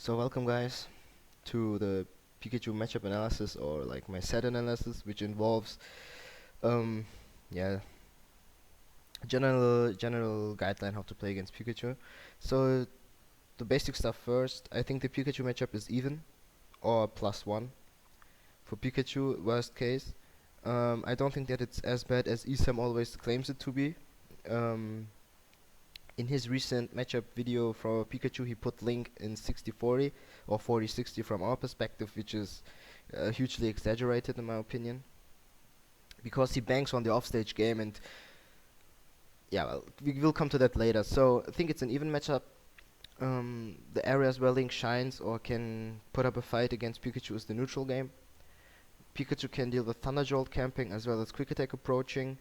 So welcome guys to the Pikachu matchup analysis, or like my set analysis, which involves um yeah general guideline how to play against Pikachu. So the basic stuff first. I think the Pikachu matchup is even or +1 for Pikachu, worst case. I don't think that it's as bad as Esam always claims it to be. Um, in his recent matchup video for Pikachu, he put Link in 60-40 or 40-60 from our perspective, which is hugely exaggerated in my opinion, because he banks on the offstage game, and yeah, well, we will come to that later. So I think it's an even matchup. The areas where Link shines or can put up a fight against Pikachu is the neutral game. Pikachu can deal with Thunder Jolt camping as well as Quick Attack approaching.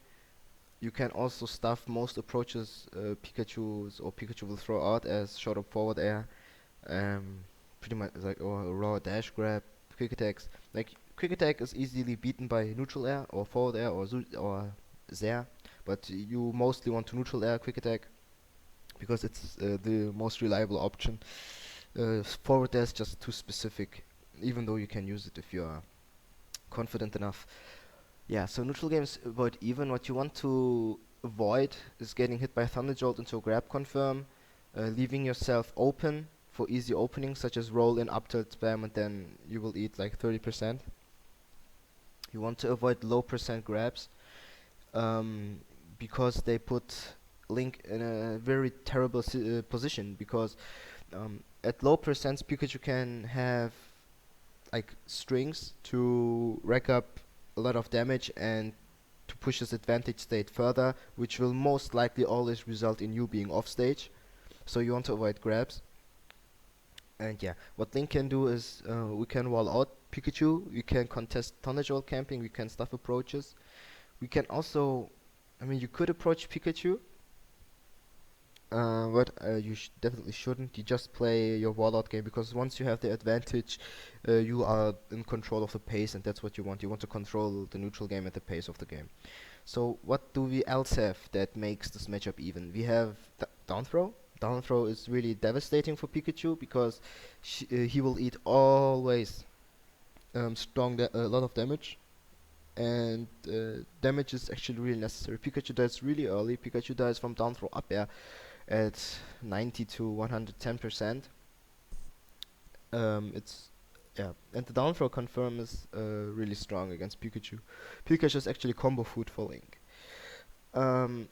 You can also stuff most approaches Pikachu will throw out as short up forward air, um, pretty much like, or raw dash grab, quick attacks. Like quick attack is easily beaten by neutral air or forward air or Zair, but you mostly want to neutral air quick attack because it's the most reliable option. Forward air is just too specific, even though you can use it if you are confident enough. Yeah, so neutral games avoid even. What you want to avoid is getting hit by Thunder Jolt into a grab confirm, leaving yourself open for easy openings such as roll in up tilt spam, and then you will eat like 30%. You want to avoid low percent grabs, because they put Link in a very terrible position, because at low percents Pikachu can have like strings to rack up a lot of damage and to push his advantage state further, which will most likely always result in you being off stage. So you want to avoid grabs. And yeah, what Link can do is we can wall out Pikachu, we can contest Thunder Jolt camping, we can stuff approaches. We can also, I mean, you could approach Pikachu, but you definitely shouldn't. You just play your wall out game, because once you have the advantage, you are in control of the pace, and that's what you want. You want to control the neutral game at the pace of the game. So what do we else have that makes this matchup even? We have down throw. Down throw is really devastating for Pikachu, because he will eat always a lot of damage, and damage is actually really necessary. Pikachu dies really early. Pikachu dies from down throw up air at 90 to 110%. It's yeah, and the down throw confirm is really strong against Pikachu. Pikachu is actually combo food for Link.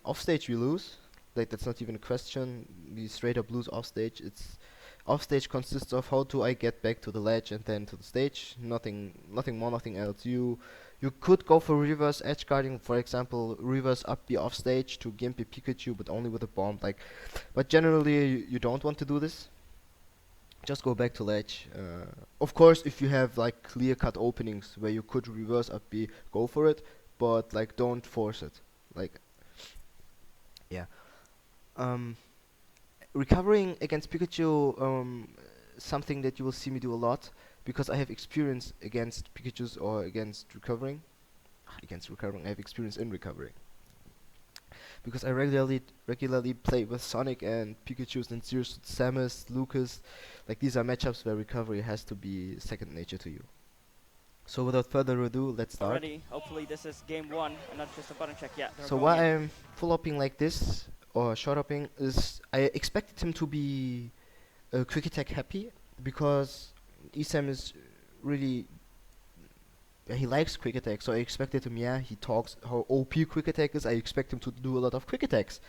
Offstage we lose. Like, that's not even a question. We straight up lose offstage. It's offstage consists of how do I get back to the ledge and then to the stage. Nothing more, nothing else. You could go for reverse edge guarding, for example, reverse up the offstage to gimpy Pikachu, but only with a bomb. Like, but generally you don't want to do this. Just go back to ledge. Of course, if you have like clear-cut openings where you could reverse up B, go for it. But like, don't force it. Like, yeah. Um, Recovering against Pikachu, something that you will see me do a lot, because I have experience against Pikachu's or against recovering. Against recovering, I have experience in recovering, because I regularly play with Sonic and Pikachu's and Zeus, Samus, Lucas. Like, these are matchups where recovery has to be second nature to you. So without further ado, let's start. Already, hopefully this is game one and not just a button check. Yeah, So why I'm full hopping like this, or short hopping, is I expected him to be quick attack happy, because Esam is really, he likes quick attack, so I expected him, yeah, he talks how OP quick attack is, I expect him to do a lot of quick attacks.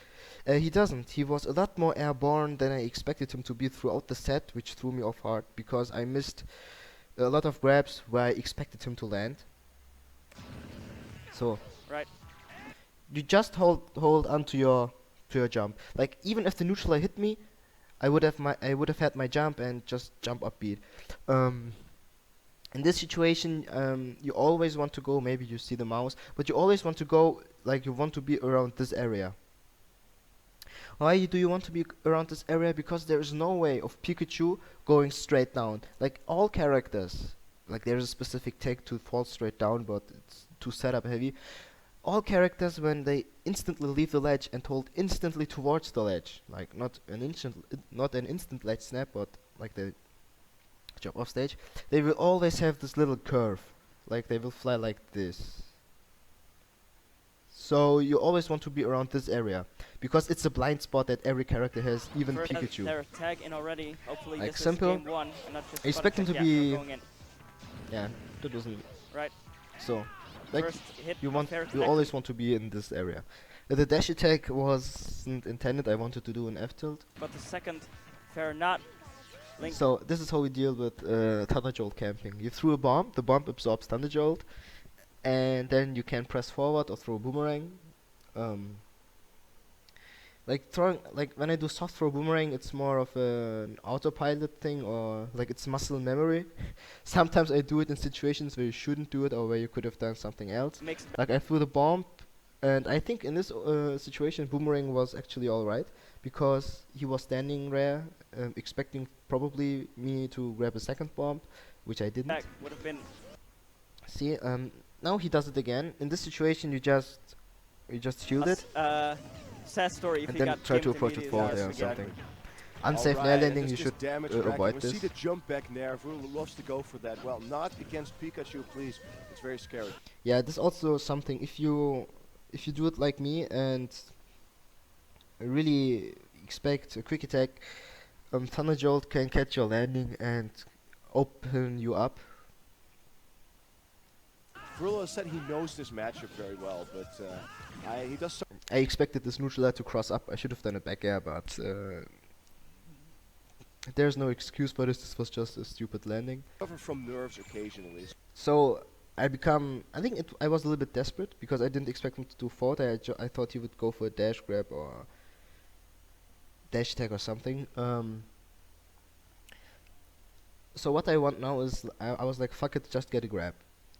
He doesn't. He was a lot more airborne than I expected him to be throughout the set, which threw me off hard, because I missed a lot of grabs where I expected him to land. So right. you just hold onto your jump. Like, even if the neutral hit me, I would have had my jump and just jump upbeat. In this situation, you always want to go. Maybe you see the mouse, but you always want to go, like, you want to be around this area. Why do you want to be around this area? Because there is no way of Pikachu going straight down. Like, all characters, like, there's a specific tech to fall straight down, but it's too setup heavy. All characters, when they instantly leave the ledge and hold instantly towards the ledge, like not an instant ledge snap, but like matchup off stage, they will always have this little curve. Like they will fly like this. So you always want to be around this area, because it's a blind spot that every character has, even First, Pikachu. their tag in already. Hopefully Like this simple. is game 1 and not just I expect him button to check. Yeah, be- we're going in. Yeah, that wasn't Right. so. Like First hit you of fair you connection. always want to be in this area. The dash attack wasn't intended. I wanted to do an F tilt. But the second fair not. Link. So this is how we deal with Thunder Jolt camping. You threw a bomb, the bomb absorbs Thunder Jolt, and then you can press forward or throw a boomerang. Like throwing, like when I do soft throw boomerang, it's more of an autopilot thing, or like it's muscle memory. Sometimes I do it in situations where you shouldn't do it, or where you could have done something else. Makes Like I threw the bomb, and I think in this situation boomerang was actually alright, because he was standing there, expecting probably me to grab a second bomb, which I didn't. back would have been See, now he does it again. In this situation, you just shield it, sad story if and you then got try to gamed approach it immediately forward after. or exactly. something. Unsafe nair landing, you should avoid avoid this. See the jump back nair. Vuralol loves to go for that. Well, not against Pikachu, please. It's very scary. Yeah, this also something, if you do it like me and really expect a quick attack, Thunder Jolt can catch your landing and open you up. Vuralol said he knows this matchup very well, but he does I expected this neutral air to cross up. I should have done a back air, but there's no excuse for this. This was just a stupid landing. suffer from nerves occasionally. So I think I was a little bit desperate, because I didn't expect him to do forward. I thought he would go for a dash grab or dash attack or something. So what I want now is, I was like, fuck it, just get a grab.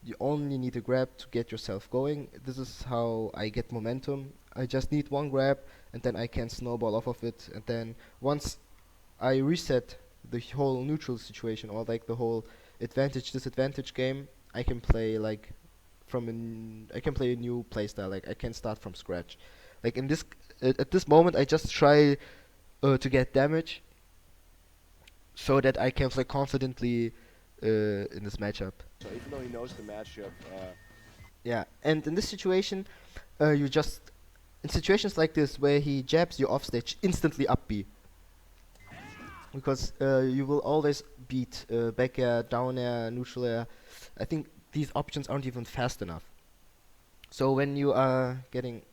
You only need a grab to get yourself going. This is how I get momentum. I just need one grab, and then I can snowball off of it. And then once I reset the whole neutral situation, or like the whole advantage disadvantage game, I can play like I can play a new playstyle. Like I can start from scratch. Like in this at this moment, I just try to get damage, so that I can play confidently in this matchup. So even though he knows the matchup, Yeah, and in this situation, you just, in situations like this where he jabs you off stage, instantly up B, because you will always beat back air, down air, neutral air. I think these options aren't even fast enough. So when you are getting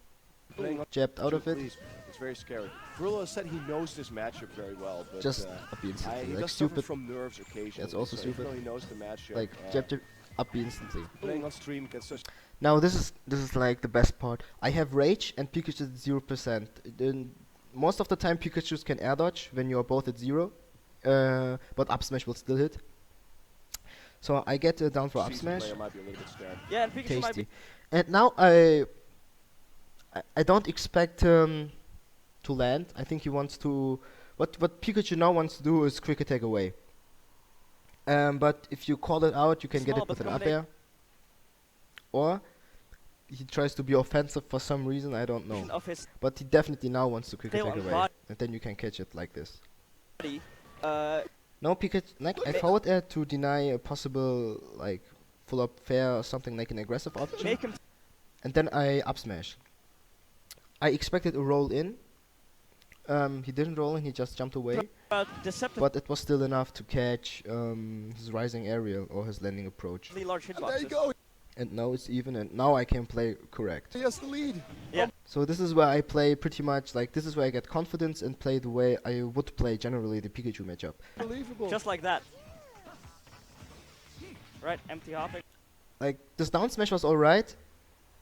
playing on jabbed out of it, please, it's very scary. Vuralol said he knows this matchup very well, but just up B instantly. he Like does suffer stupid, from nerves occasionally. That's also so even stupid. though he knows the matchup, like jab up B instantly. playing on stream gets such. Now this is like the best part. I have rage and Pikachu at 0%. Then most of the time Pikachus can air dodge when you are both at 0, but up smash will still hit. So I get down for up seasoned smash. player might be a little bit scared. Yeah, and Pikachu might be Tasty. And now I don't expect to land. I think he wants to. What Pikachu now wants to do is quick attack away. But if you call it out, you can get Small it with but an up combination. air. Or he tries to be offensive for some reason, I don't know. of his But he definitely now wants to quick tail attack and away. body. And then you can catch it like this. Uh, No, Pikachu, like I Ma- forward air to deny a possible like full up fair or something, like an aggressive option. make him And then I up smash. I expected a roll in. He didn't roll in, he just jumped away. deceptively But it was still enough to catch his rising aerial or his landing approach. large And there you hitboxes. go. And now it's even, and now I can play correct. He has the lead. Yeah. So this is where I play pretty much, like this is where I get confidence and play the way I would play generally the Pikachu matchup. Unbelievable. Just like that. Right, empty hopping. Like this down smash was alright.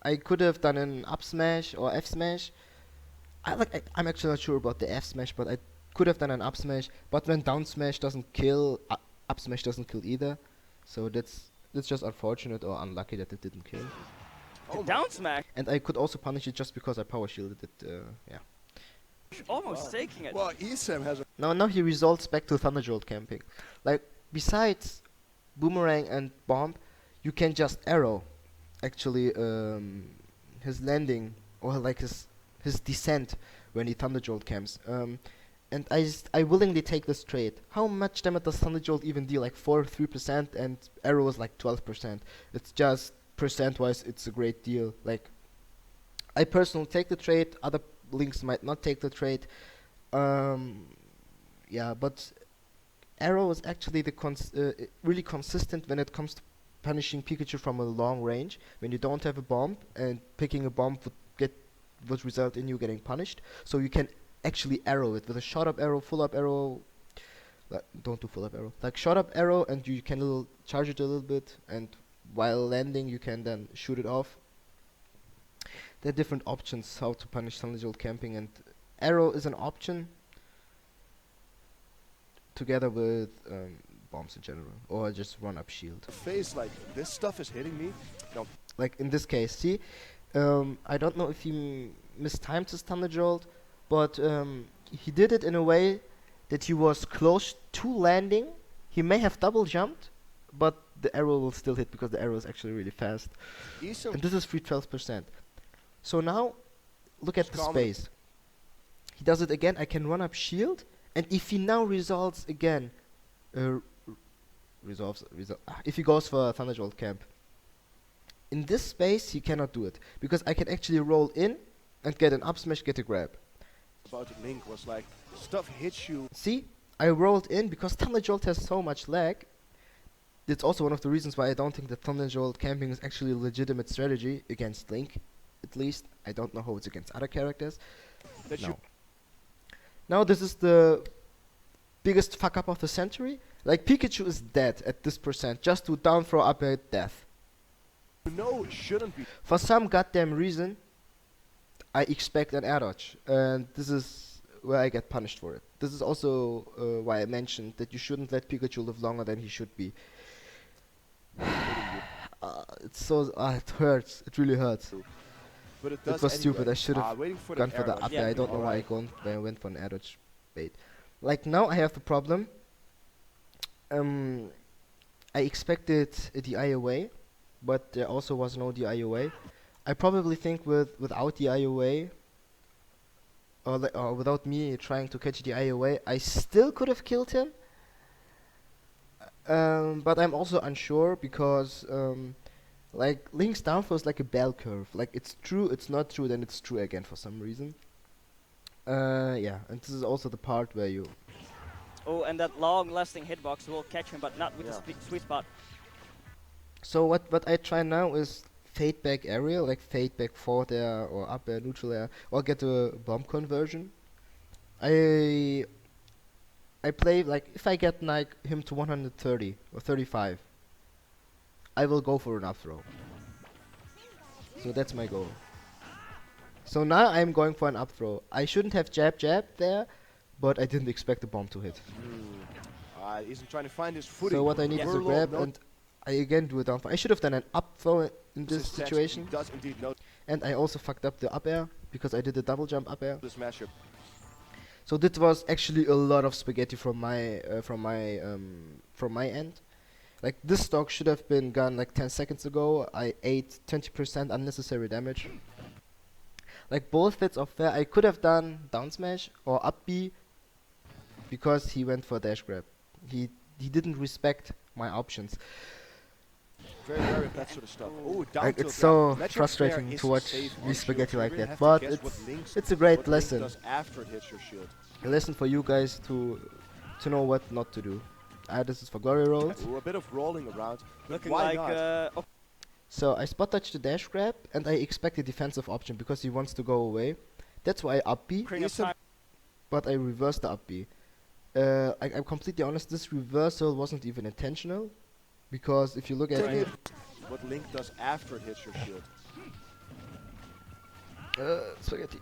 I could have done an up smash or F smash. I'm actually not sure about the F smash, but I could have done an up smash. But when down smash doesn't kill, up smash doesn't kill either. So that's just unfortunate or unlucky that it didn't kill. Oh my Down smash, And I could also punish it just because I power shielded it. Yeah. almost taking it. Well, Esam has a Now he resorts back to Thunder Jolt camping. Like besides boomerang and bomb, you can just arrow. Actually, his landing or like his descent when he Thunder Jolt camps. and I willingly take this trade. How much damage does Thunder Jolt even deal? Like 3%, and Arrow is like 12%. It's just percent-wise, it's a great deal. Like, I personally take the trade. Other links might not take the trade. Yeah, but Arrow is actually really consistent when it comes to punishing Pikachu from a long range. When you don't have a bomb, and picking a bomb would result in you getting punished. So you can actually arrow it with a shot up arrow, full up arrow. Don't do full up arrow. Like shot up arrow, and you can charge it a little bit, and while landing you can then shoot it off. There are different options how to punish Thunder Jolt camping, and arrow is an option together with bombs in general, or just run up shield. Face like this stuff is hitting me. No. Like in this case, see, I don't know if he mistimed his Thunder Jolt, but he did it in a way that he was close to landing. He may have double jumped, but the arrow will still hit because the arrow is actually really fast. Esam And this is 312%. So now, look at the space. He does it again. I can run up shield, and if he now resolves again, if he goes for a Thunder Jolt camp, in this space he cannot do it because I can actually roll in and get an up smash, get a grab. about Link was like stuff hits you. See, I rolled in because Thunder Jolt has so much lag. It's also one of the reasons why I don't think that Thunder Jolt camping is actually a legitimate strategy against Link. At least I don't know how it's against other characters. That No. you Now this is the biggest fuck up of the century. Like Pikachu is dead at this percent just to down throw up a death. know it shouldn't be. For some goddamn reason, I expect an air dodge, and this is where I get punished for it. This is also why I mentioned that you shouldn't let Pikachu live longer than he should be. It's so it hurts. It really hurts. But it It does was anyway. stupid. I should have Waiting for gone the for the arrow. up Yeah. air. I don't know why I went for an air dodge bait. Like now I have the problem. I expected a DI away, but there also was no DI away. I probably think without DI away, or without me trying to catch DI away, I still could have killed him. But I'm also unsure because like Link's downfall is like a bell curve. Like it's true, it's not true, then it's true again for some reason. Yeah, and this is also the part where you. Oh, and that long-lasting hitbox will catch him, but not with the sweet spot. So what I try now is fade back area, like fade back forward air or up air, neutral air, or get a bomb conversion. I play like if I get like him to 130 or 35, I will go for an up throw. So that's my goal. So now I'm going for an up throw. I shouldn't have jab there, but I didn't expect the bomb to hit. He's trying to find his footing. So what I need is a Vuralol grab, knows and I again do a down throw. I should have done an up throw in this his stance. situation. He does indeed know And I also fucked up the up air because I did a double jump up air. this matchup. So that was actually a lot of spaghetti from my end. Like this stock should have been gone like 10 seconds ago. I ate 20% unnecessary damage. Like both hits are fair. I could have done down smash or up B because he went for dash grab. He didn't respect my options. Very rare with that sort of stuff. Oh, down Like tilt it's so grab. Matchup frustrating fair to is watch safe on these shield. spaghetti You like really that, have to but guess what Link's- it's a great what Link lesson. does after it hits your shield. A lesson for you guys to know what not to do. This is for glory rolls. Ooh, a bit of rolling around. But Looking why like not? oh, So I spot touch the dash grab, and I expect a defensive option because he wants to go away. That's why I up B, Kring of Esam- time. but I reversed the up B. I'm completely honest, this reversal wasn't even intentional, because if you look at Take it, it. What Link does after it hits your shield. spaghetti.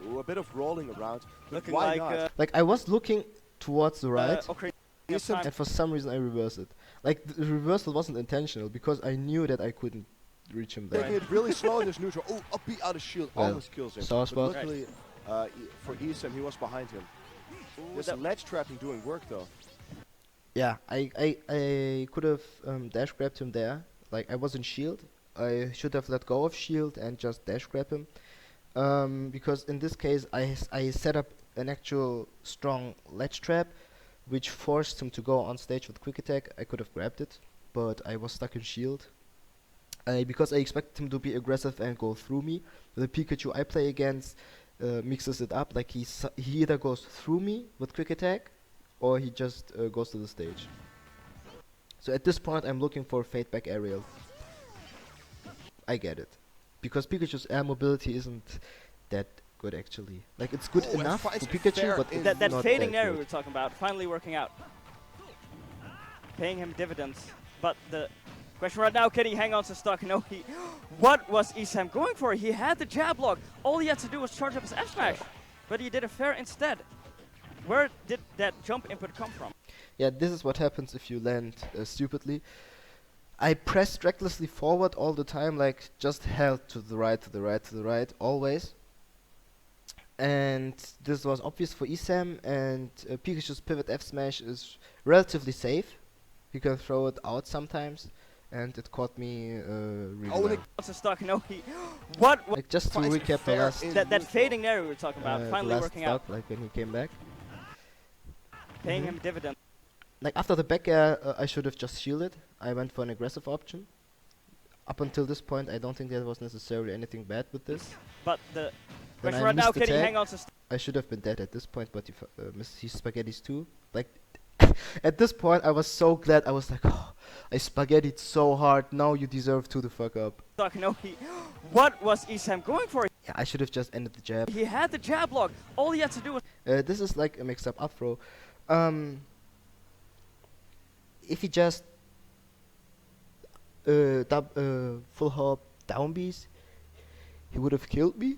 Ooh, a bit of rolling around. But Looking why like not? Like I was looking towards the right, Kring of Esam- time. and for some reason I reversed it. Like the reversal wasn't intentional because I knew that I couldn't reach him there. Taking it really slow in this neutral. Oh, up B out of shield. Well, Almost kills him. soft But spot. luckily, for Esam, he was behind him. Ooh, This that- ledge trapping doing work though. Yeah, I could have dash grabbed him there. Like I was in shield. I should have let go of shield and just dash grab him. Because in this case I set up an actual strong ledge trap, which forced him to go on stage with quick attack. I could have grabbed it, but I was stuck in shield. Because I expected him to be aggressive and go through me. The Pikachu I play against mixes it up, like he either goes through me with quick attack, or he just goes to the stage. So at this point I'm looking for fade back aerial. I get it. Because Pikachu's air mobility isn't that good actually. Like it's good enough for Pikachu, but it's that not fading that there good. we were talking about, finally working out. Paying him dividends. But the question right now, can he hang on to stock? No, he... What was Esam going for? He had the jab block. All he had to do was charge up his F smash. But he did a fair instead. Where did that jump input come from? Yeah, this is what happens if you land stupidly. I pressed recklessly forward all the time, like just held to the right, to the right, to the right, always. And this was obvious for Esam, and Pikachu's pivot F smash is relatively safe. You can throw it out sometimes, and it caught me really well. Also stuck. No, he... What? Like just to recap the last That fading there we were talking about, finally working out. like when he came back. Paying him dividends. Like after the back air, I should have just shielded. I went for an aggressive option. Up until this point, I don't think there was necessarily anything bad with this. But the Then question I right now, missed can he attack. hang on to stock? I should have been dead at this point, but he missed his spaghettis too. Like at this point, I was so glad. I was like, oh, I spaghettied so hard. Now you deserve to the fuck up. No, he... What was Esam going for? Yeah, I should have just ended the jab. He had the jab block. All he had to do was... This is like a mixed-up up throw. If he just full hop down Bs, he would have killed me.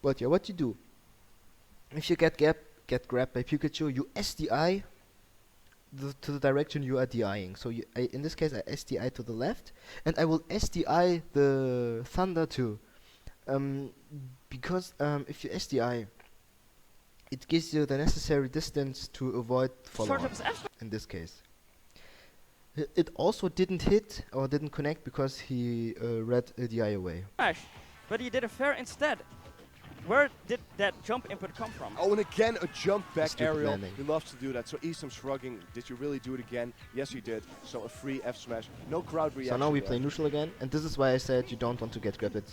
But yeah, what you do? If you get grabbed by Pikachu, you SDI to the direction you are DIing. So in this case, I SDI to the left, and I will SDI the Thunder too. Because if you SDI, it gives you the necessary distance to avoid follow-up, in this case. It also didn't hit or didn't connect because he read DI away. But he did a fair instead. Where did that jump input come from? Oh, and again, a jump back Stupid aerial. landing. He loves to do that. So Esam shrugging. Did you really do it again? Yes, you did. So a free F smash. No crowd reaction. So now we there. play neutral again, and this is why I said you don't want to get grabbed at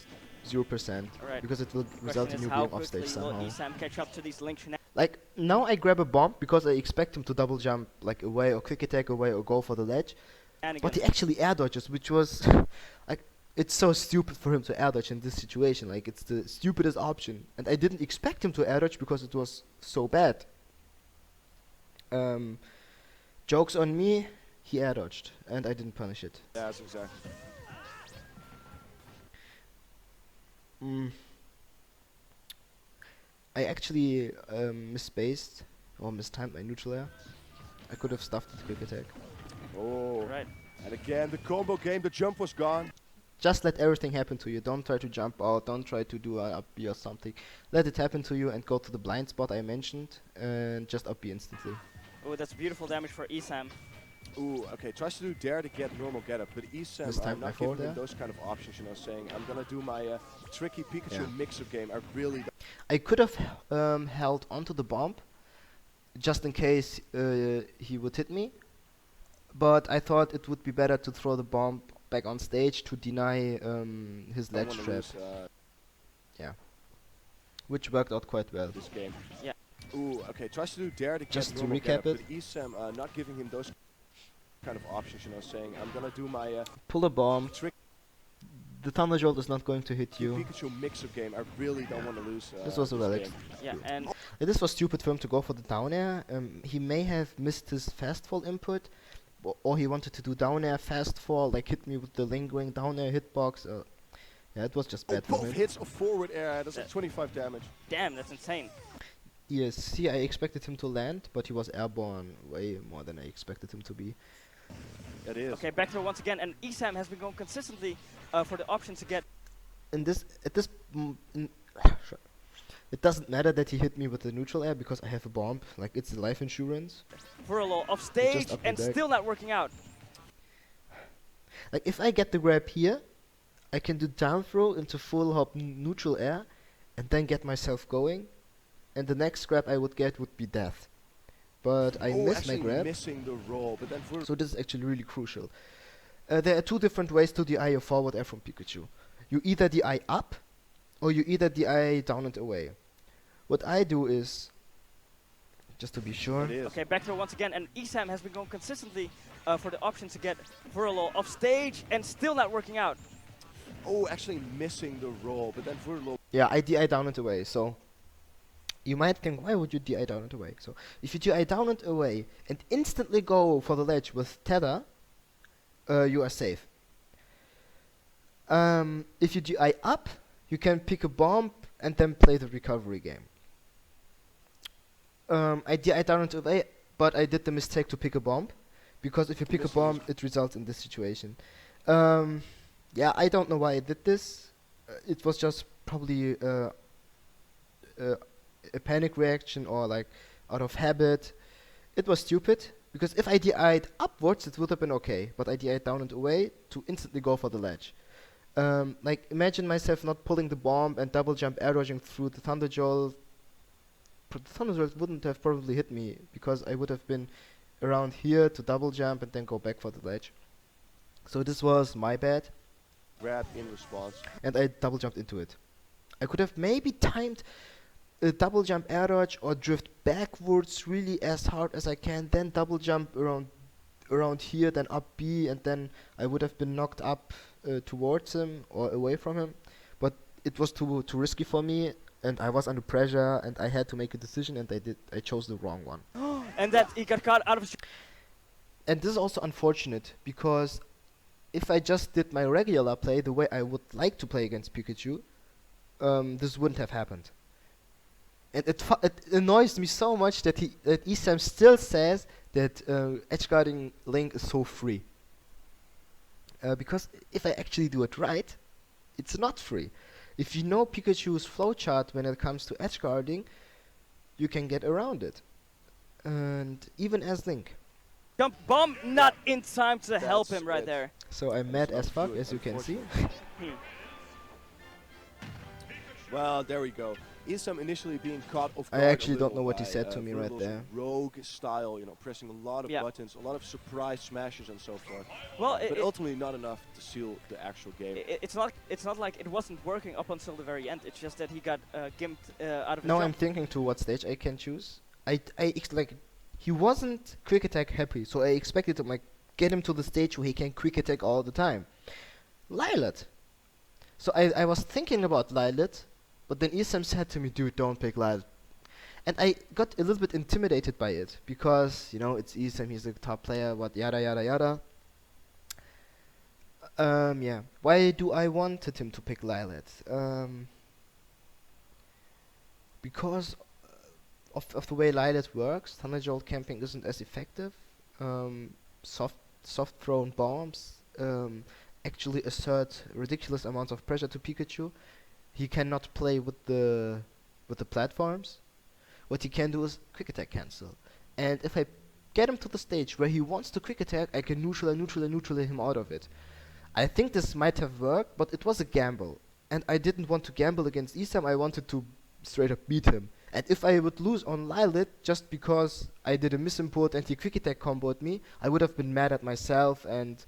0%, Alright. because it will result in you being off stage somehow. Will Esam catch up to these link shenanigans? Like now I grab a bomb because I expect him to double jump like away or quick attack away or go for the ledge, but he actually air dodges, which was like, it's so stupid for him to air dodge in this situation. Like it's the stupidest option, and I didn't expect him to air dodge because it was so bad. Jokes on me, he air dodged, and I didn't punish it. Yeah, that's exactly. I actually misspaced or mistimed my neutral air. I could have stuffed the quick attack. Oh, Right. and again, the combo game. The jump was gone. Just let everything happen to you. Don't try to jump out. Don't try to do an up B or something. Let it happen to you and go to the blind spot I mentioned and just up B instantly. Oh, that's beautiful damage for Esam. Ooh, okay. Tries to do dare to get normal get up, but Esam Mistimed my not forward giving him there. those kind of options. You know, saying I'm gonna do my tricky Pikachu Yeah. mix-up game. I really. I could have held onto the bomb just in case he would hit me, but I thought it would be better to throw the bomb back on stage to deny his don't ledge wanna trap, lose, which worked out quite well. this game. Yeah. Ooh, okay. Tries to do dare to get Just to normal recap get up, it. but Esam not giving him those kind of options. You know, saying I'm gonna do my Pull a bomb. trick The Thunder Jolt is not going to hit you. Pikachu mix-up game. I really don't want to lose. This was a relic. game. Yeah, and This was stupid for him to go for the down air. He may have missed his fast fall input, or he wanted to do down air fast fall, like hit me with the lingering down air hitbox. Yeah, it was just Oh, bad for both him. hits of forward air. That's like 25 damage. damn, that's insane. Yes, see, I expected him to land, but he was airborne way more than I expected him to be. It is. Okay, back to it once again, and Esam has been going consistently for the option to get... It doesn't matter that he hit me with the neutral air because I have a bomb. Like, it's the life insurance. Vuralol off stage up and and back. still not working out. Like, if I get the grab here, I can do down throw into full hop neutral air and then get myself going. and the next grab I would get would be death. But I missed my actually grab, missing the roll, but then so this is actually really crucial. There are two different ways to DI a forward air from Pikachu. You either DI up, or you either DI down and away. What I do is, just to be sure, it is. Okay, back throw once again, and Esam has been going consistently for the option to get Vuralol off stage, and still not working out. Oh, actually missing the roll, but then Vuralol. yeah, I DI down and away, so you might think, why would you DI down and away? So if you DI down and away and instantly go for the ledge with tether, you are safe. If you DI up, you can pick a bomb and then play the recovery game. I DI down and away, but I did the mistake to pick a bomb, because if you pick a bomb, it results in this situation. Yeah, I don't know why I did this. It was just probably a panic reaction, or like out of habit. It was stupid, because if I DI'd upwards, it would have been okay, but I DI'd down and away to instantly go for the ledge. Like, imagine myself not pulling the bomb and double jump air dodging through the Thunder Jolt. The Thunder Jolt wouldn't have probably hit me, because I would have been around here to double jump and then go back for the ledge. So this was my bad, Grab in response. and I double jumped into it. I could have maybe timed a double jump air dodge or drift backwards really as hard as I can, then double jump around here, then up B, and then I would have been knocked up towards him or away from him. But it was too risky for me, and I was under pressure, and I had to make a decision, and I chose the wrong one. And that he got caught out of his. And this is also unfortunate, because if I just did my regular play the way I would like to play against Pikachu, this wouldn't have happened. And it annoys me so much that Esam still says that edgeguarding Link is so free. Because if I actually do it right, it's not free. If you know Pikachu's flowchart when it comes to edgeguarding, you can get around it. And even as Link. Jump bomb not in time to help That's him right it. there. So I'm mad not as fuck, good, as you can see. Well, there we go. Esam initially being caught off I guard actually a don't know little what he by, said to me right Vuralol's there. rogue style, pressing a lot of Yeah. buttons, a lot of surprise smashes and so forth. Well, But ultimately not enough to seal the actual game. it's not like it wasn't working up until the very end. It's just that he got gimped out of his Now I'm jump. thinking to what stage I can choose. Like, he wasn't quick attack happy, so I expected to like get him to the stage where he can quick attack all the time. Lylat. So I was thinking about Lylat, but then Esam said to me, dude, don't pick Lylat. And I got a little bit intimidated by it, because, it's Esam, he's the top player, what yada yada yada. Yeah. Why do I wanted him to pick Lylat? Because of the way Lylat works, Thunder Jolt camping isn't as effective. Soft thrown bombs actually assert ridiculous amounts of pressure to Pikachu. He cannot play with the platforms. What he can do is quick attack cancel. And if I get him to the stage where he wants to quick attack, I can neutral him out of it. I think this might have worked, but it was a gamble. And I didn't want to gamble against Esam, I wanted to straight up beat him. And if I would lose on Lylat just because I did a misimport and he quick attack comboed me, I would have been mad at myself, and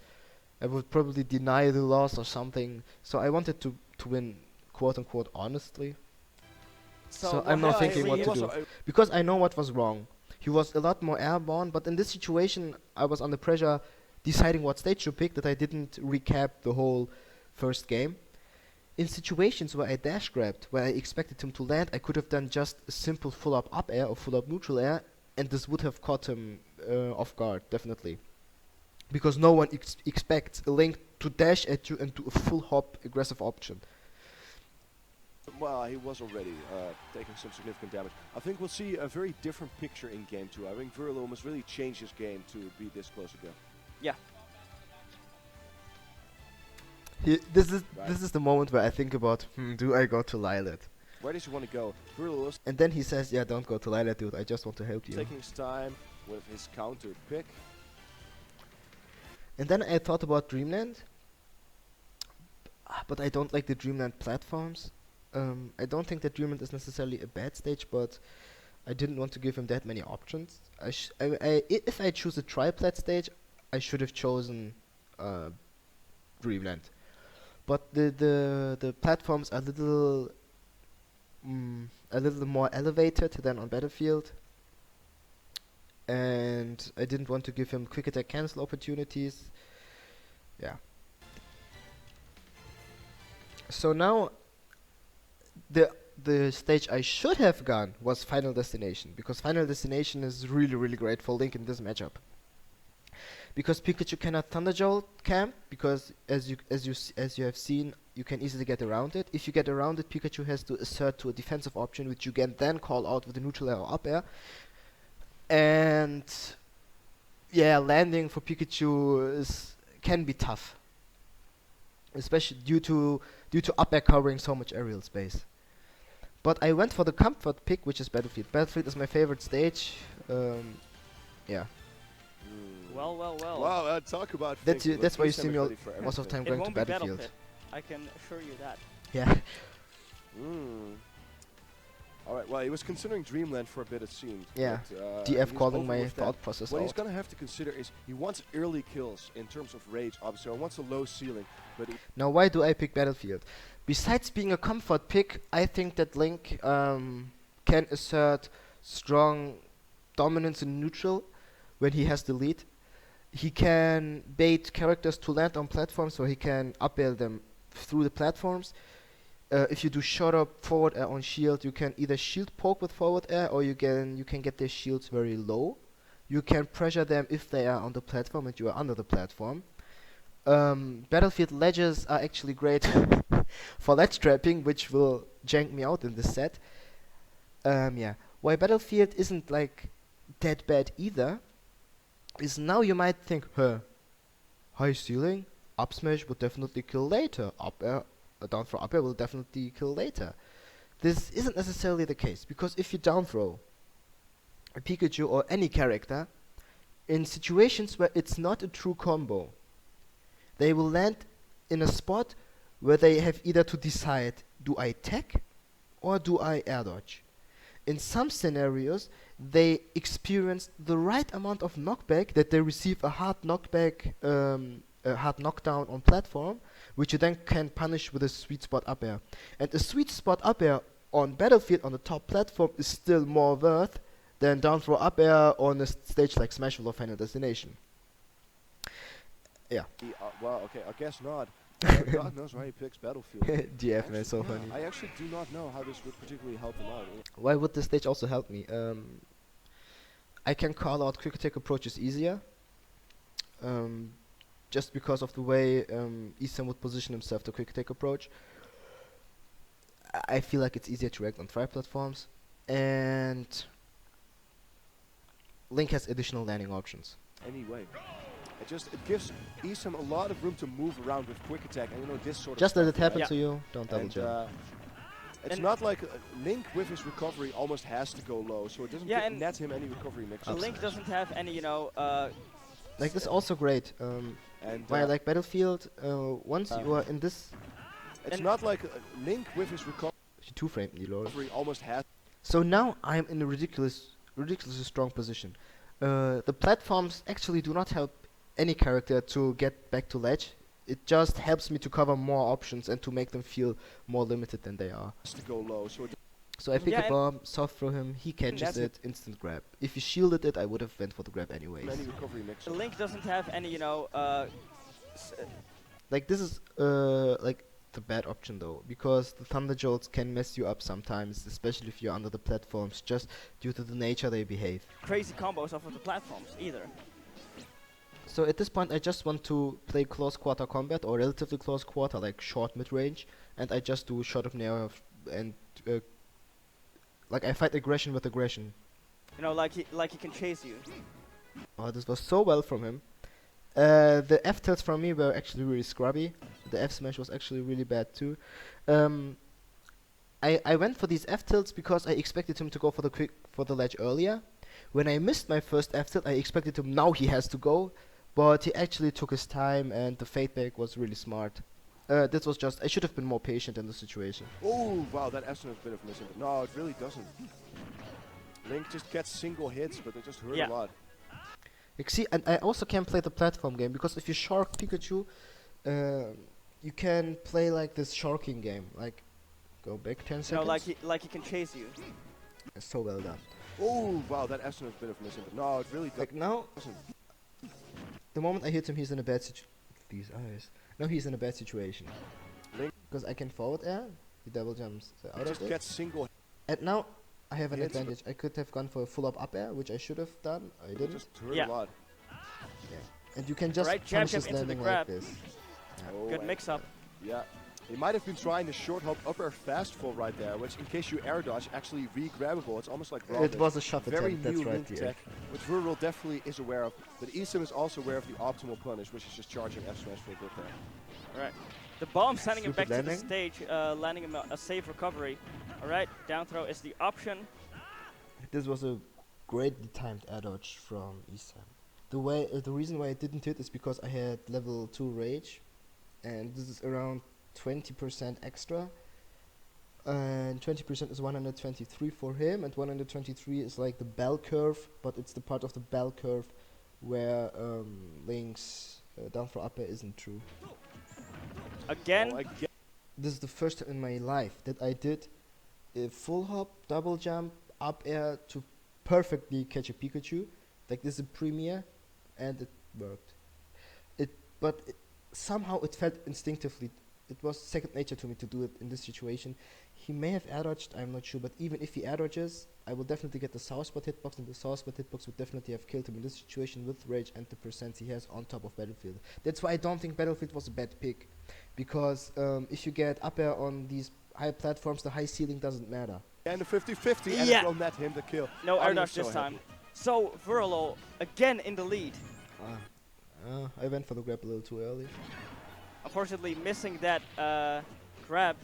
I would probably deny the loss or something. So I wanted to win, quote unquote, honestly. So I'm not thinking what to do. Because I know what was wrong. He was a lot more airborne, but in this situation I was under pressure deciding what stage to pick, that I didn't recap the whole first game. In situations where I dash grabbed, where I expected him to land, I could have done just a simple full up air or full up neutral air, and this would have caught him off guard, definitely. Because no one expects a Link to dash at you and do a full hop aggressive option. Well, he was already taking some significant damage. I think we'll see a very different picture in Game 2. I think Vuralol must really change his game to be this close again. Yeah. This Right. is the moment where I think about, do I go to Lylat? Where does he want to go? Vuralol is And then he says, yeah, don't go to Lylat, dude, I just want to help you. taking his time with his counter pick. And then I thought about Dreamland, but I don't like the Dreamland platforms. I don't think that Dreamland is necessarily a bad stage, but I didn't want to give him that many options. If I choose a triplat stage, I should have chosen Dreamland. But the platforms are a little more elevated than on Battlefield, and I didn't want to give him quick attack cancel opportunities. Yeah. So now the stage I should have gone was Final Destination, because Final Destination is really great for Link in this matchup. Because Pikachu cannot Thunder Jolt camp, because as you have seen, you can easily get around it. If you get around it, Pikachu has to assert to a defensive option, which you can then call out with a neutral air or up air. And yeah, landing for Pikachu can be tough, especially due to up air covering so much aerial space. But I went for the comfort pick, which is Battlefield. Battlefield is my favorite stage. Yeah. Well. Wow, talk about That's thinking. that's why you Esam see is me ready for most of the everything. time It going to won't be Battlefield. Battle Pit. I can assure you that. Yeah. Alright, well, he was considering Dreamland for a bit, it seemed. Yeah. But, DF he was calling over my with that. thought process What he's out. gonna have to consider is he wants early kills in terms of rage, obviously, or wants a low ceiling. But Now, why do I pick Battlefield? Besides being a comfort pick, I think that Link can assert strong dominance in neutral when he has the lead. He can bait characters to land on platforms, so he can up air them through the platforms. If you do short up forward air on shield, you can either shield poke with forward air, or you can get their shields very low. You can pressure them if they are on the platform and you are under the platform. Battlefield ledges are actually great for ledge trapping, which will jank me out in this set. Yeah. Why Battlefield isn't like that bad either is now you might think, high ceiling, up smash would definitely kill later, up air, down throw up air will definitely kill later. This isn't necessarily the case, because if you down throw a Pikachu or any character in situations where it's not a true combo, they will land in a spot where they have either to decide, do I tech or do I air dodge? In some scenarios, they experience the right amount of knockback that they receive a hard knockback, a hard knockdown on platform, which you then can punish with a sweet spot up air. And a sweet spot up air on Battlefield on the top platform is still more worth than down throw up air on a stage like Smashville or Final Destination. Yeah. well, okay, I guess not. God knows why he picks Battlefield. DF, man, so funny. I actually do not know how this would particularly help him out. Why would this stage also help me? I can call out quick attack approaches easier. Just because of the way Esam would position himself to quick attack approach. I feel like it's easier to react on tri-platforms. And Link has additional landing options. Anyway, it gives Esam a lot of room to move around with quick attack, and this sort of Just let stuff, it happen Yeah. to you, don't double And, jump. it's And not like Link with his recovery almost has to go low, so it doesn't Yeah, and net him any recovery mix-ups. Link doesn't have any, Like this is also great. And Why I like Battlefield, once you are in this... it's and not like Link with his She two-framed me, lol. recovery almost has. So now I'm in a ridiculously strong position. The platforms actually do not help any character to get back to ledge. It just helps me to cover more options and to make them feel more limited than they are. To go low, so it So I pick Yeah, a and bomb, soft throw him, he catches that's it, instant grab. If he shielded it, I would have went for the grab anyways. any recovery mix. Link doesn't have any, Like this is like the bad option though, because the Thunder Jolts can mess you up sometimes, especially if you're under the platforms, just due to the nature they behave. crazy combos off of the platforms either. So at this point I just want to play close quarter combat or relatively close quarter, like short mid-range, and I just do shot of nair and like I fight aggression with aggression. Like he can chase you. Oh, this was so well from him. The F tilts from me were actually really scrubby. The F smash was actually really bad too. I went for these F tilts because I expected him to go for the ledge earlier. When I missed my first F tilt, I expected him now he has to go, but he actually took his time and the fade back was really smart. This was just, I should have been more patient in the situation. Oh, wow, that Esam is a bit of a missing. No, it really doesn't. Link just gets single hits, but they just hurt Yeah. a lot. Like, see, and I also can play the platform game, because if you shark Pikachu, you can play like this sharking game. Like, go back 10 seconds. No, like he can chase you. So well done. Oh, wow, that Esam is a bit of a missing. No, it really Like, now, doesn't. the moment I hit him, he's in a bad situation. These eyes. Now he's in a bad situation. Link Because I can forward air, he double jumps out just of it. gets single And now I have an hits, but advantage. I could have gone for a full up air, which I should have done. I it didn't. just hurt Yeah. a lot. And you can just Right, jab, punish jab his into the landing grab. like this. Oh, Good and- mix up. Yeah. He might have been trying the short hop up air fast fall right there, which in case you air dodge, actually re-grabbable. It's almost like raw It dodge. was a shot Very attempt, that's new right, Link yeah. tech, which Vuralol definitely is aware of. But Esam is also aware of the optimal punish, which is just charging F smash for a bit there. Alright. The bomb sending him back Stupid to the landing. stage, landing him a safe recovery. Alright, down throw is the option. This was a greatly timed air dodge from Esam. The reason why I didn't hit is because I had level 2 rage, and this is around 20% extra. And 20% is 123 for him, and 123 is like the bell curve, but it's the part of the bell curve where Link's down for up air isn't true. Again, Oh, again. This is the first time in my life that I did a full hop, double jump, up air to perfectly catch a Pikachu. Like, this is a premiere, and it worked. But somehow it felt instinctively. It was second nature to me to do it in this situation. He may have air dodged, I'm not sure, but even if he air dodges, I will definitely get the south spot hitbox, and the south spot hitbox would definitely have killed him in this situation with rage and the percents he has on top of Battlefield. That's why I don't think Battlefield was a bad pick, because if you get up air on these high platforms, the high ceiling doesn't matter. And the 50-50, and Yeah. it will net him the kill. no air I'm dodge so this happy. time. So, Vuralol again in the lead. I went for the grab a little too early. Unfortunately, missing that grab.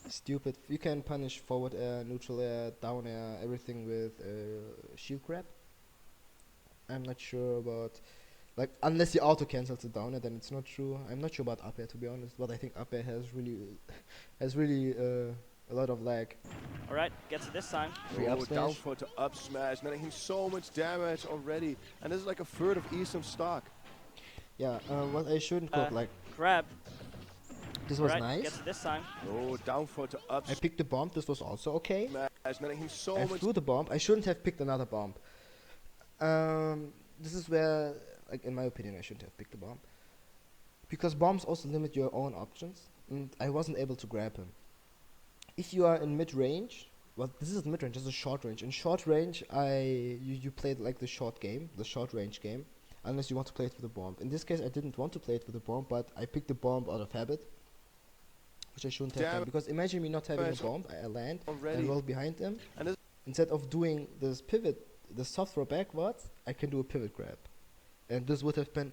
Stupid. You can punish forward air, neutral air, down air, everything with shield grab. I'm not sure about, like, unless you auto cancels the down air, then it's not true. I'm not sure about up air, to be honest, but I think up air has really a lot of lag. Alright, gets it this time. Free Oh, up smash. down for to up smash, netting him so much damage already. And this is like a third of Esam's stock. Yeah, what I shouldn't cook, like, Grab. this was Alright, nice. gets it this time. Oh, down for to up I picked the bomb, this was also okay. smash, netting him so I much. threw the bomb. I shouldn't have picked another bomb. This is where, like, in my opinion, I shouldn't have picked the bomb, because bombs also limit your own options, and I wasn't able to grab him. If you are in mid range, well, this is mid range. This is short range. In short range, you played like the short range game, unless you want to play it with a bomb. In this case, I didn't want to play it with a bomb, but I picked the bomb out of habit, which I shouldn't have Damn done, because imagine me not having a it. bomb. I land Already. and roll behind him. And this- Instead of doing this pivot, the soft throw backwards, I can do a pivot grab, and this would have been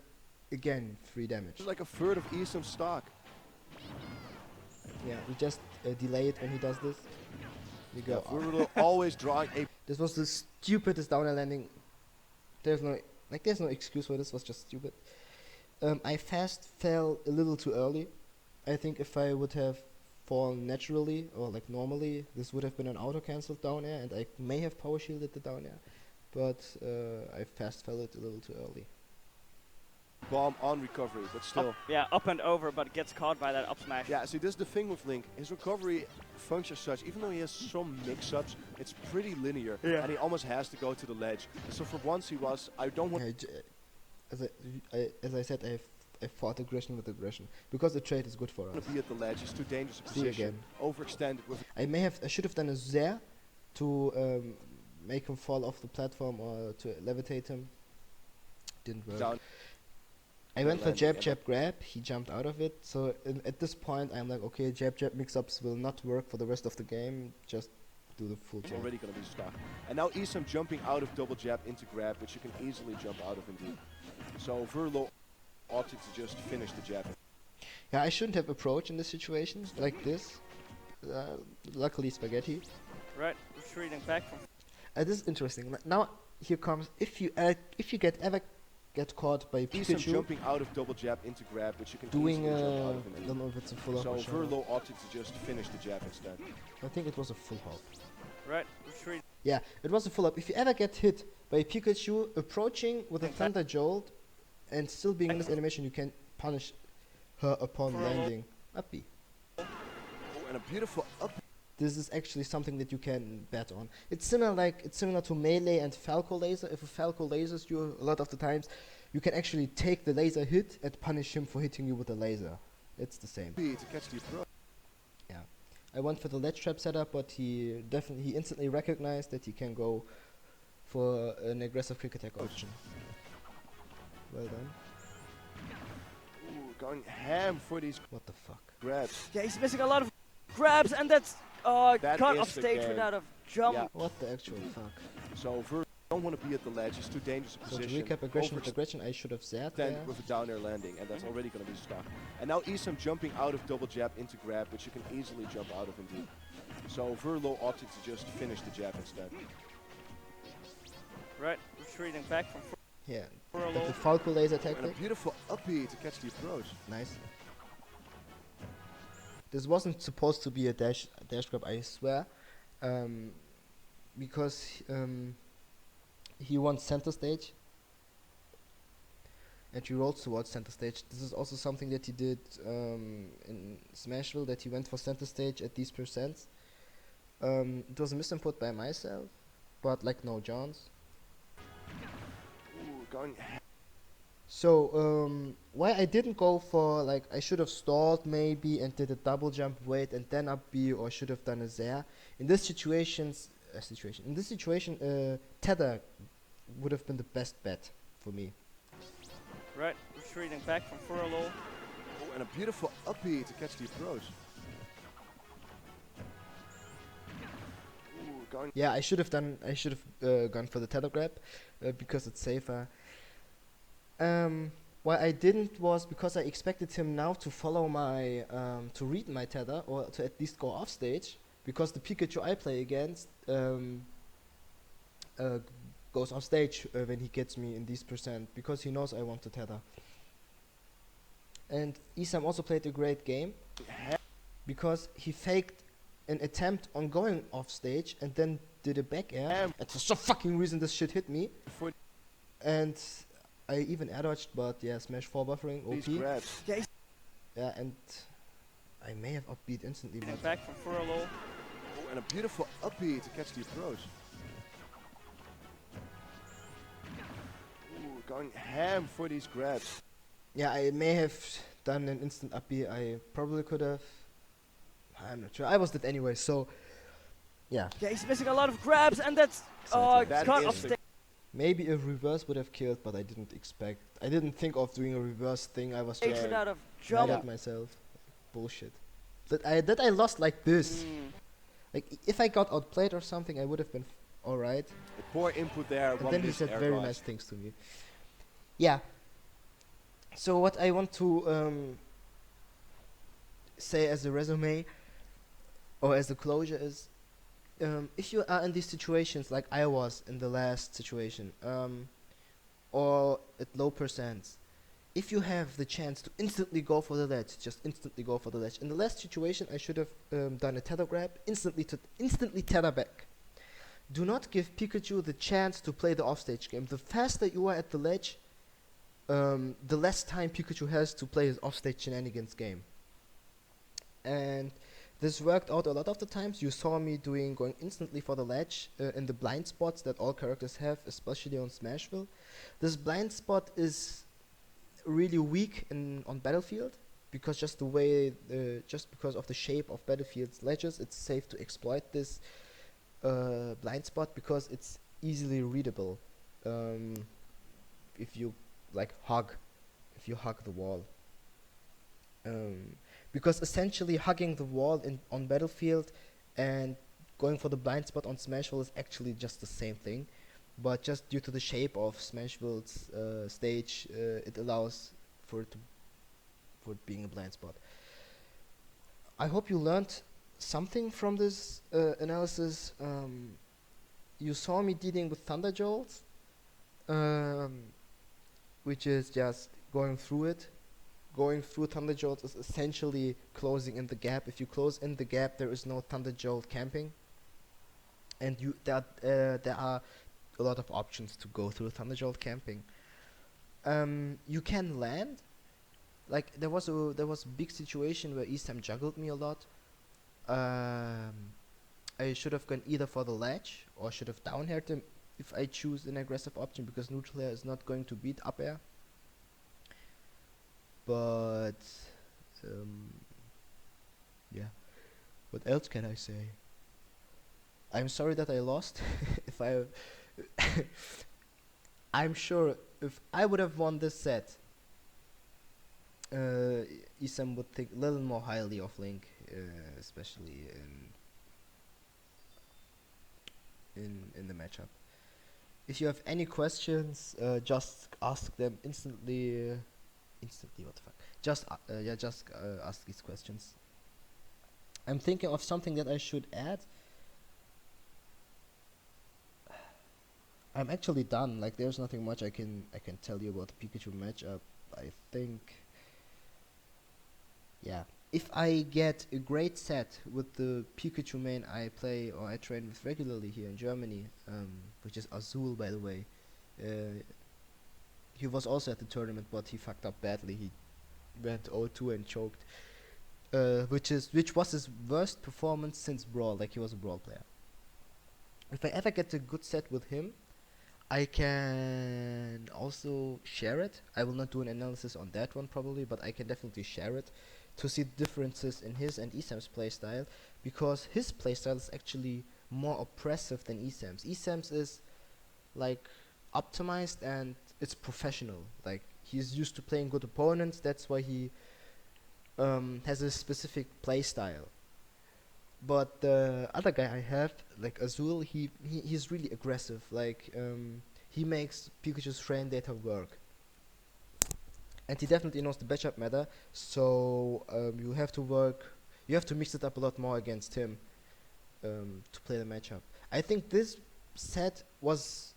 again 3 damage. This is like a third of Esam's stock. Yeah, we just delay it when he does this. You go. Yeah, Vuralol always drawing a This was the stupidest down air landing. There's no excuse for this. It was just stupid. I fast fell a little too early. I think if I would have fallen naturally or like normally, this would have been an auto cancelled down air, and I may have power shielded the down air, but I fast fell it a little too early. bomb on recovery, but still. Up and over, but gets caught by that up smash. Yeah, see, this is the thing with Link. His recovery functions such, even though he has some mix-ups, it's pretty linear, Yeah. and he almost has to go to the ledge. So for once he was, I don't want As I said, I fought aggression with aggression, because the trade is good for us. to be at the ledge. It's too dangerous a See position. again. Overextended with I should have done a Zair to make him fall off the platform or to levitate him. Didn't work. down. I went for landing jab, and jab, grab. He jumped out of it. So at this point, I'm like, okay, jab, jab mix-ups will not work for the rest of the game. Just do the full It's jab. already going to be stuck. And now Esam jumping out of double jab into grab, which you can easily jump out of indeed. So Vuralol opted to just finish the jab. Yeah, I shouldn't have approached in this situation like this. Luckily, spaghetti. Right, retreating back from. This is interesting. Now here comes if you get ever get caught by Esam Pikachu jumping out of double jab into grab, which you can doing easily jump out of I indeed. don't know if it's a full hop So or short hop. Vuralol opted to just finish the jab instead. I think it was a full hop. Right, retreat. Yeah, it was a full up. If you ever get hit by Pikachu approaching with a Okay. Thunder Jolt and still being in this animation, you can punish her upon Vuralol. landing. Up B. Oh, and a beautiful up. This is actually something that you can bet on. It's similar to melee and Falco laser. If a Falco lasers you a lot of the times, you can actually take the laser hit and punish him for hitting you with a laser. It's the same. To catch the approach. Yeah. I went for the ledge trap setup, but he instantly recognized that he can go for an aggressive quick attack option. Well done. Ooh, going ham for these What the fuck? grabs. Yeah, he's missing a lot of grabs, and that's That cut is off the stage game. without a jump. Yeah. What the actual fuck? So Vur don't want to be at the ledge. It's too dangerous a So to position. recap, aggression with aggression, I should have zapped Then there. with a down air landing, and that's already going to be stuck. And now Esam jumping out of double jab into grab, which you can easily jump out of indeed. So Vuralol opted to just finish the jab instead. Right, retreating back from Yeah. Vuralol. The Falco laser And a tactic. beautiful uppy to catch the approach. Nice. This wasn't supposed to be a dash grab, I swear. Because he wants center stage. And he rolls towards center stage. This is also something that he did in Smashville, that he went for center stage at these percents. It was a misinput by myself, but like no Johns. Ooh, going So why I didn't go for, like, I should have stalled maybe and did a double jump wait and then up B, or should have done a Zair. In this situation, tether would have been the best bet for me. Right, retreating back from Vuralol. oh, and a beautiful uppy to catch the approach. Ooh, going Yeah, I should have gone for the tether grab because it's safer. Why I didn't was because I expected him now to follow my to read my tether, or to at least go off stage, because the Pikachu I play against goes off stage when he gets me in these percent, because he knows I want to tether. And Esam also played a great game because he faked an attempt on going off stage and then did a back air. And for some fucking reason this shit hit me. for And I even air dodged, but yeah, smash 4 buffering, these OP. grabs. Yeah, and I may have upbeat instantly, but Back from Vuralol. Oh, and a beautiful uppy to catch the approach. Ooh, going ham for these grabs. yeah, I may have done an instant upbeat. I probably could have. I'm not sure. I was dead anyway, so yeah. Yeah, he's missing a lot of grabs, and that's That cut is off the stage. Maybe a reverse would have killed, but I didn't think of doing a reverse thing. I was just Without a mad jump. at myself. Bullshit. That I lost like this. Like, if I got outplayed or something, I would have been alright. A poor input there. And one then he missed said air very dodge. nice things to me. Yeah. So what I want to say as a resume, or as a closure, is if you are in these situations like I was in the last situation, or at low percents, if you have the chance to instantly go for the ledge, just instantly go for the ledge. In the last situation, I should have done a tether grab, instantly tether back. Do not give Pikachu the chance to play the offstage game. The faster you are at the ledge, the less time Pikachu has to play his offstage shenanigans game. And this worked out a lot of the times. You saw me going instantly for the ledge in the blind spots that all characters have, especially on Smashville. This blind spot is really weak on Battlefield, because just because of the shape of Battlefield's ledges, it's safe to exploit this blind spot because it's easily readable if you hug the wall. Because essentially hugging the wall on Battlefield and going for the blind spot on Smashville is actually just the same thing, but just due to the shape of Smashville's stage, it allows for it being a blind spot. I hope you learned something from this analysis. You saw me dealing with Thunder Jolts. which is just going through it. Going through Thunder Jolt is essentially closing in the gap. If you close in the gap, there is no Thunder Jolt camping, and there are a lot of options to go through Thunder Jolt camping. You can land. Like there was a big situation where Esam juggled me a lot. I should have gone either for the ledge or should have down aired him if I choose an aggressive option, because neutral air is not going to beat up air. But yeah, what else can I say? I'm sorry that I lost. If I I'm sure if I would have won this set, Esam would think a little more highly of Link, especially in the matchup. If you have any questions, just ask them instantly. Instantly, what the fuck? Just ask these questions. I'm thinking of something that I should add. I'm actually done. Like, there's nothing much I can tell you about the Pikachu matchup. I think, yeah, if I get a great set with the Pikachu main I play or I train with regularly here in Germany, which is Azul, by the way. He was also at the tournament, but he fucked up badly. He went 0-2 and choked, which was his worst performance since Brawl. Like, he was a Brawl player. If I ever get a good set with him, I can also share it. I will not do an analysis on that one probably, but I can definitely share it to see differences in his and Esam's playstyle, because his playstyle is actually more oppressive than Esam's. Esam's is like optimized and it's professional. Like, he's used to playing good opponents. That's why he has a specific playstyle. But the other guy I have, like Azul, he's really aggressive. Like, he makes Pikachu's frame data work, and he definitely knows the matchup meta. So you have to mix it up a lot more against him to play the matchup. I think this set was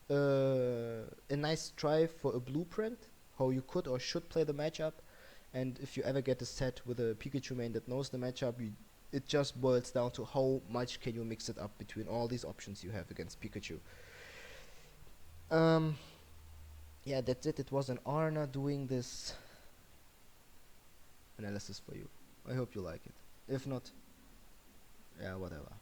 a nice try for a blueprint how you could or should play the matchup. And if you ever get a set with a Pikachu main that knows the matchup, it just boils down to how much can you mix it up between all these options you have against Pikachu. Yeah, that's it. It was an honor doing this analysis for you. I hope you like it. If not, yeah, whatever.